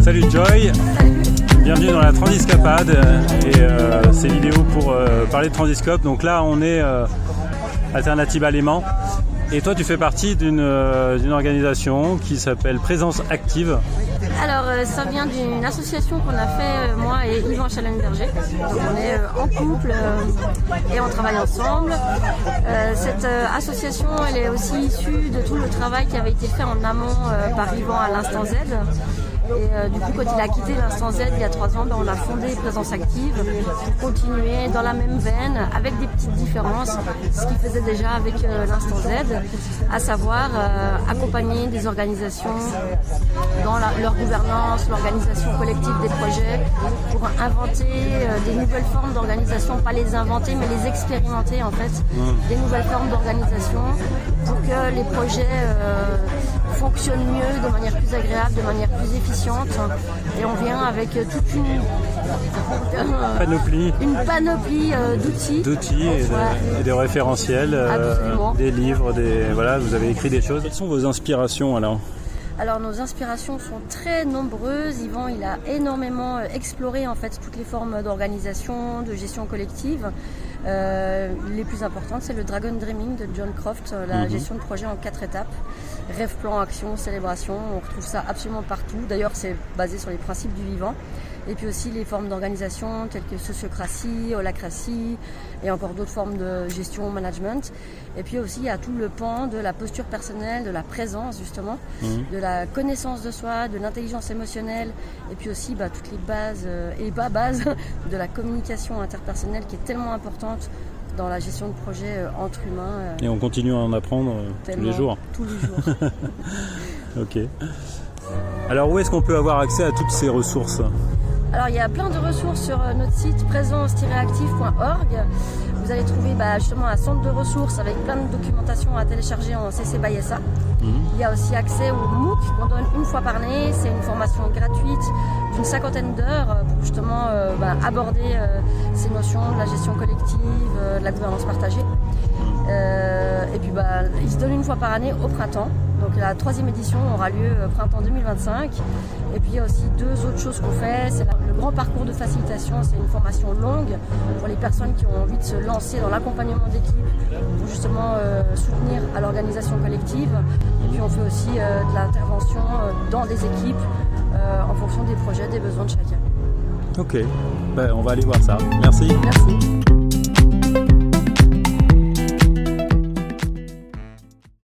Salut Joy, bienvenue dans la Transiscapade et ces vidéos pour parler de Transiscope. Donc là on est Alternative à Léman et toi tu fais partie d'une organisation qui s'appelle Présence Active. Alors ça vient d'une association qu'on a fait moi et Yvan Challenberger. Donc on est en couple et on travaille ensemble. Cette association elle est aussi issue de tout le travail qui avait été fait en amont par Yvan à l'Instant Z. Et du coup, quand il a quitté l'Instant Z il y a 3 ans, on a fondé Présence Active pour continuer dans la même veine, avec des petites différences, ce qu'il faisait déjà avec l'Instant Z, à savoir accompagner des organisations dans leur gouvernance, l'organisation collective des projets, pour inventer des nouvelles formes d'organisation, pas les inventer, mais les expérimenter en fait, des nouvelles formes d'organisation pour que les projets fonctionnent mieux, de manière plus agréable, de manière plus efficiente. Et on vient avec toute une panoplie d'outils et de référentiels, des livres, voilà, vous avez écrit des choses. Quelles sont vos inspirations alors ? Alors nos inspirations sont très nombreuses. Yvan il a énormément exploré en fait toutes les formes d'organisation, de gestion collective. Les plus importantes c'est le Dragon Dreaming de John Croft, la gestion de projet en 4 étapes. Rêve, plan, action, célébration, on retrouve ça absolument partout. D'ailleurs c'est basé sur les principes du vivant. Et puis aussi les formes d'organisation telles que sociocratie, holacratie et encore d'autres formes de gestion, management. Et puis aussi il y a tout le pan de la posture personnelle, de la présence justement, de la connaissance de soi, de l'intelligence émotionnelle et puis aussi toutes les bases de la communication interpersonnelle qui est tellement importante dans la gestion de projet entre humains. Et on continue à en apprendre tous les jours. Tous les jours. Ok. Alors où est-ce qu'on peut avoir accès à toutes ces ressources ? Alors il y a plein de ressources sur notre site présence-active.org. Vous allez trouver justement un centre de ressources avec plein de documentation à télécharger en CC by SA. Il y a aussi accès au MOOC qu'on donne une fois par année. C'est une formation gratuite d'une 50aine d'heures pour justement aborder ces notions de la gestion collective, de la gouvernance partagée. Et puis il se donne une fois par année au printemps. Donc la 3e édition aura lieu printemps 2025. Et puis il y a aussi 2 autres choses qu'on fait. C'est le grand parcours de facilitation, c'est une formation longue pour les personnes qui ont envie de se lancer dans l'accompagnement d'équipe pour justement soutenir à l'organisation collective. Et puis on fait aussi de l'intervention dans des équipes en fonction des projets, des besoins de chacun. Ok, on va aller voir ça. Merci. Merci.